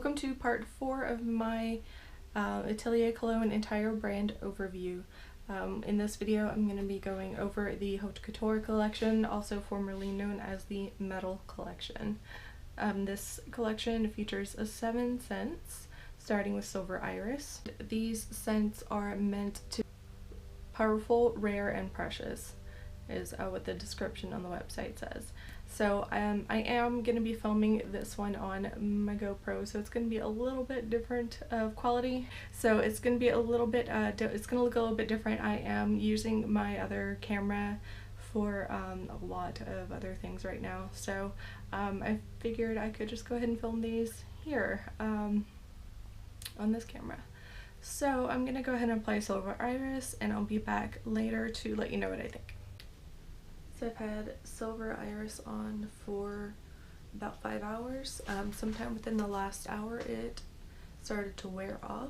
Welcome to part 4 of my Atelier Cologne entire brand overview. In this video I'm going to be going over the Haute Couture collection, also formerly known as the Metal collection. This collection features 7 scents, starting with Silver Iris. These scents are meant to be powerful, rare, and precious, is what the description on the website says. So I am going to be filming this one on my GoPro, so it's going to be a little bit different of quality. So it's going to be a little bit, it's going to look a little bit different. I am using my other camera for a lot of other things right now. So I figured I could just go ahead and film these here on this camera. So I'm going to go ahead and apply Silver Iris, and I'll be back later to let you know what I think. So I've had Silver Iris on for about 5 hours. Sometime within the last hour it started to wear off.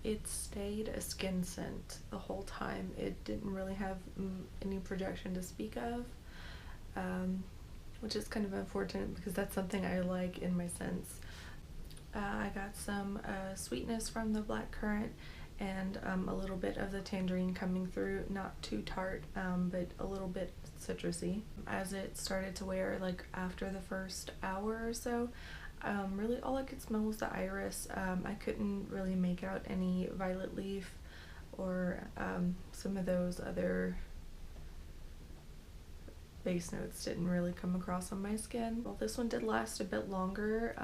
It stayed a skin scent the whole time. It didn't really have any projection to speak of, which is kind of unfortunate because that's something I like in my scents. I got some sweetness from the blackcurrant and a little bit of the tangerine coming through, not too tart, but a little bit citrusy. As it started to wear, like after the first hour or so, really all I could smell was the iris. I couldn't really make out any violet leaf or some of those other base notes didn't really come across on my skin. Well, this one did last a bit longer.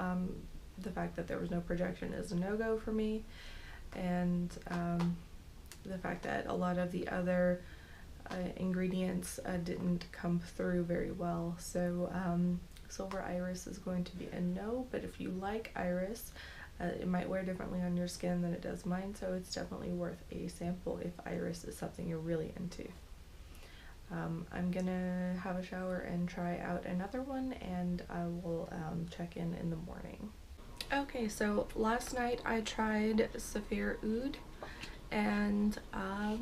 The fact that there was no projection is a no-go for me. And the fact that a lot of the other ingredients didn't come through very well. So Silver Iris is going to be a no, but if you like iris, it might wear differently on your skin than it does mine, so it's definitely worth a sample if iris is something you're really into. I'm gonna have a shower and try out another one, and I will check in the morning. Okay, so last night I tried Saphir Oud, and I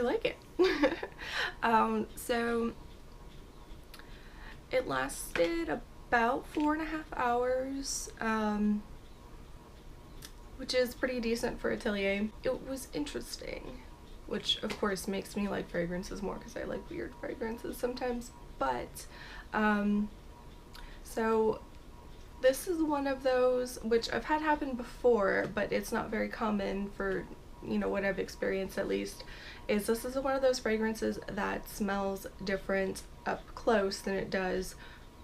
like it. So it lasted about 4.5 hours, which is pretty decent for Atelier. It was interesting, which of course makes me like fragrances more because I like weird fragrances sometimes, but so this is one of those which I've had happen before, but it's not very common for, you know, what I've experienced at least, is this is one of those fragrances that smells different up close than it does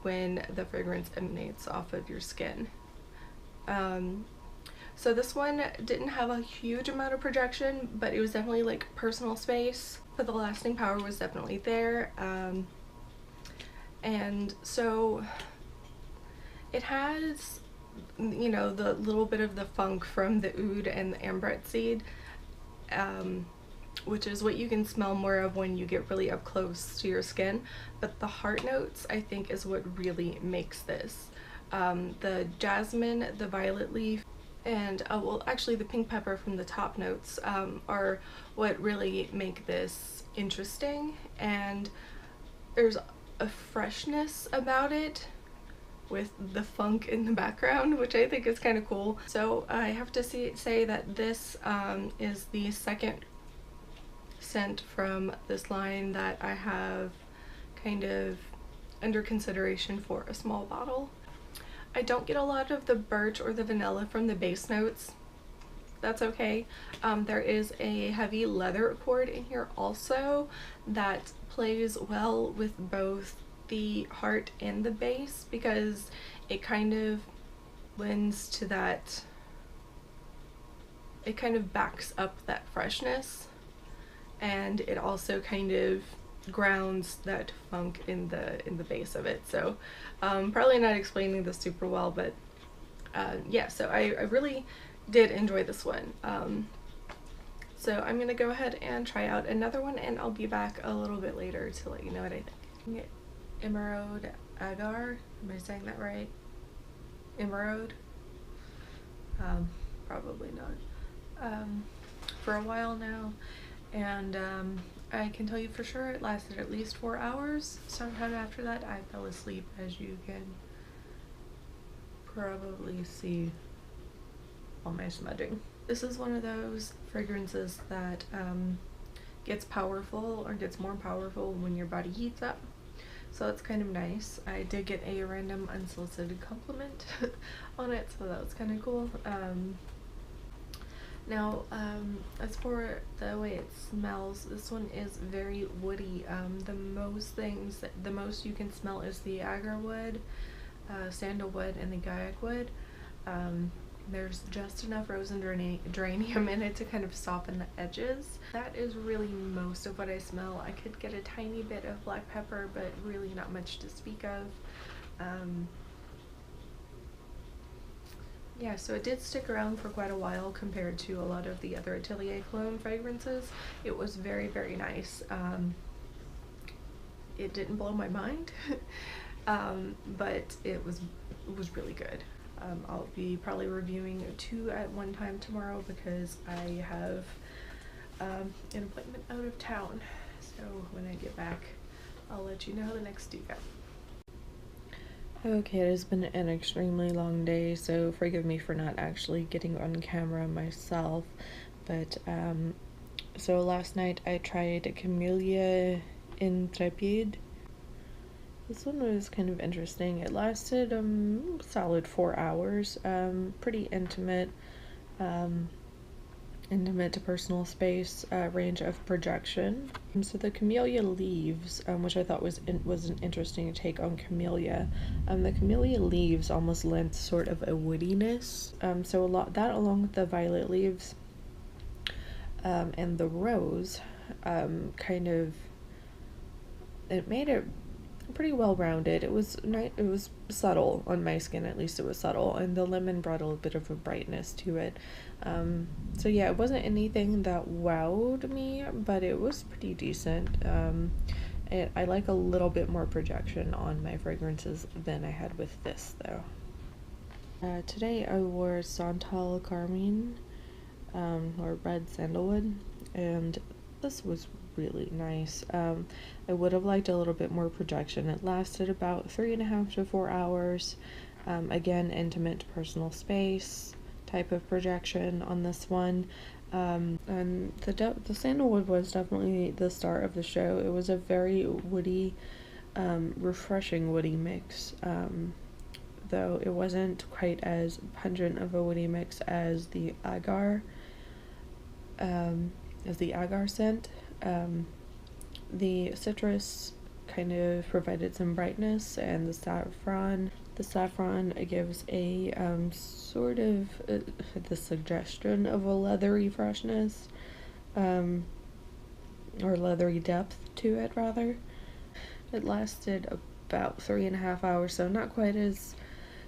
when the fragrance emanates off of your skin. So this one didn't have a huge amount of projection, but it was definitely like personal space, but the lasting power was definitely there. And so it has, you know, the little bit of the funk from the oud and the ambrette seed, which is what you can smell more of when you get really up close to your skin, but the heart notes I think is what really makes this. The jasmine, the violet leaf, and well, actually the pink pepper from the top notes are what really make this interesting, and there's a freshness about it with the funk in the background, which I think is kind of cool. So I have to say that this is the second scent from this line that I have kind of under consideration for a small bottle. I don't get a lot of the birch or the vanilla from the base notes. That's okay. There is a heavy leather accord in here also that plays well with both the heart and the base, because it kind of lends to that, it kind of backs up that freshness, and it also kind of grounds that funk in the base of it. So probably not explaining this super well, but yeah, so I really did enjoy this one. So I'm gonna go ahead and try out another one, and I'll be back a little bit later to let you know what I think. Emerald Agar, am I saying that right? Emerald? Probably not. For a while now, and I can tell you for sure it lasted at least 4 hours. Sometime after that I fell asleep, as you can probably see all my smudging. This is one of those fragrances that gets powerful, or gets more powerful when your body heats up. So it's kind of nice. I did get a random unsolicited compliment on it, so that was kind of cool. Now, as for the way it smells, this one is very woody. The most you can smell is the agarwood, sandalwood, and the gaiac wood. There's just enough rose and geranium in it to kind of soften the edges. That is really most of what I smell. I could get a tiny bit of black pepper, but really not much to speak of. Yeah, so it did stick around for quite a while compared to a lot of the other Atelier Cologne fragrances. It was very, very nice. It didn't blow my mind, but it was really good. I'll be probably reviewing 2 at one time tomorrow because I have an appointment out of town. So when I get back, I'll let you know how the next 2 go. Okay, it has been an extremely long day, so forgive me for not actually getting on camera myself, but so last night I tried Camellia Intrépide. This one was kind of interesting. It lasted solid 4 hours. Pretty intimate, intimate to personal space, range of projection. So the Camellia leaves, which I thought was an interesting take on Camellia. The Camellia leaves almost lent sort of a woodiness. So along with the violet leaves and the rose, kind of, it made it pretty well rounded. It was nice. It was subtle on my skin, at least it was subtle, and the lemon brought a little bit of a brightness to it. So yeah, it wasn't anything that wowed me, but it was pretty decent. I like a little bit more projection on my fragrances than I had with this though. Today I wore Santal Carmine, or red sandalwood, and this was really nice. I would have liked a little bit more projection. It lasted about 3.5 to 4 hours. Again, intimate personal space type of projection on this one. And the sandalwood was definitely the star of the show. It was a very woody, refreshing woody mix, though it wasn't quite as pungent of a woody mix as the agar scent. The citrus kind of provided some brightness, and the saffron gives a sort of the suggestion of a leathery freshness, or leathery depth to it rather. It lasted about 3.5 hours, so not quite as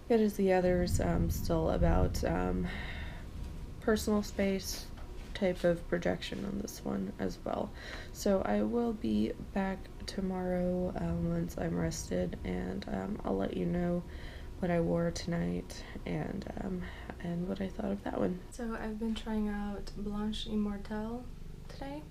good as the others. Still about personal space type of projection on this one as well. So I will be back tomorrow once I'm rested, and I'll let you know what I wore tonight and what I thought of that one. So I've been trying out Blanche Immortelle today.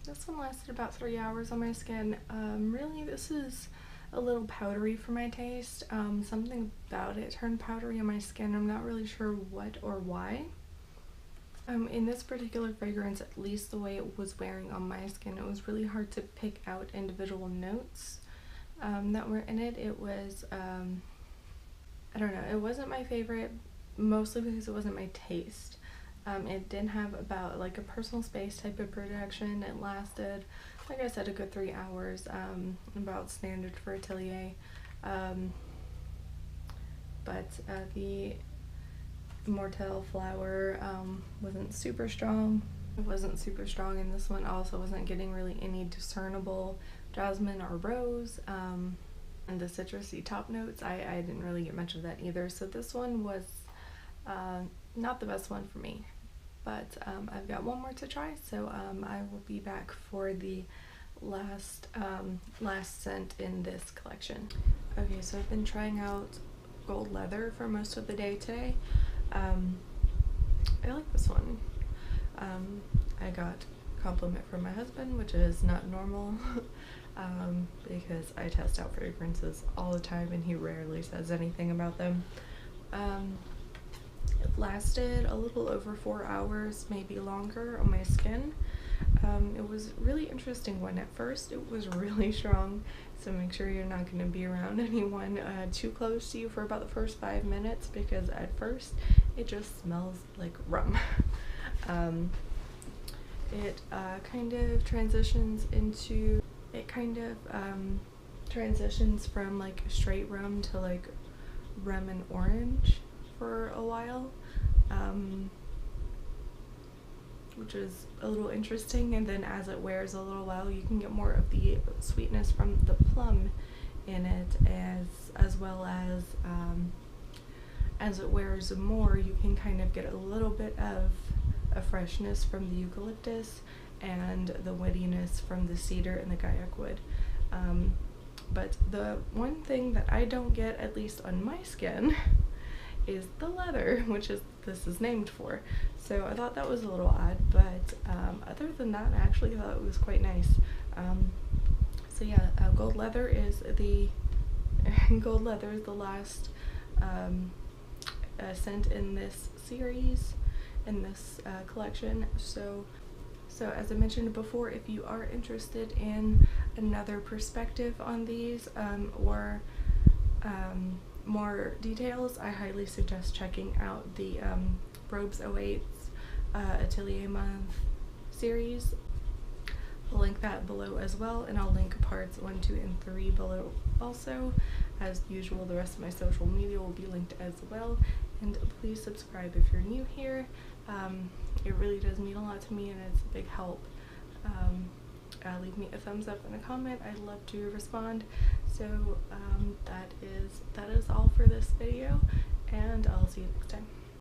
This one lasted about 3 hours on my skin. Really, this is a little powdery for my taste. Something about it turned powdery on my skin. I'm not really sure what or why. In this particular fragrance, at least the way it was wearing on my skin, it was really hard to pick out individual notes that were in it. It was, I don't know, it wasn't my favorite, mostly because it wasn't my taste. It did have about like a personal space type of projection. It lasted, like I said, a good 3 hours, about standard for Atelier. But the Immortelle flower wasn't super strong. It wasn't super strong in this one. Also wasn't getting really any discernible jasmine or rose. And the citrusy top notes, I didn't really get much of that either. So this one was not the best one for me. But I've got one more to try, so I will be back for the last scent in this collection. Okay, so I've been trying out gold leather for most of the day today. I like this one. I got a compliment from my husband, which is not normal. because I test out fragrances all the time and he rarely says anything about them. It lasted a little over 4 hours, maybe longer, on my skin. It was a really interesting one. At first it was really strong, so make sure you're not going to be around anyone too close to you for about the first 5 minutes, because at first it just smells like rum. It kind of transitions into, transitions from like straight rum to like rum and orange for a while, which is a little interesting. And then as it wears a little while, you can get more of the sweetness from the plum in it, as well as it wears more, you can kind of get a little bit of a freshness from the eucalyptus and the woodiness from the cedar and the gaiac wood. But the one thing that I don't get, at least on my skin, is the leather, which this is named for. So I thought that was a little odd, but other than that, I actually thought it was quite nice. So yeah, gold leather is the last scent in this series, in this collection. So as I mentioned before, if you are interested in another perspective on these, or more details, I highly suggest checking out the Robes 08's Atelier Month series. I'll link that below as well, and I'll link parts 1, 2, and 3 below also. As usual, the rest of my social media will be linked as well, and please subscribe if you're new here. It really does mean a lot to me, and it's a big help. Leave me a thumbs up and a comment. I'd love to respond. So that is all for this video, and I'll see you next time.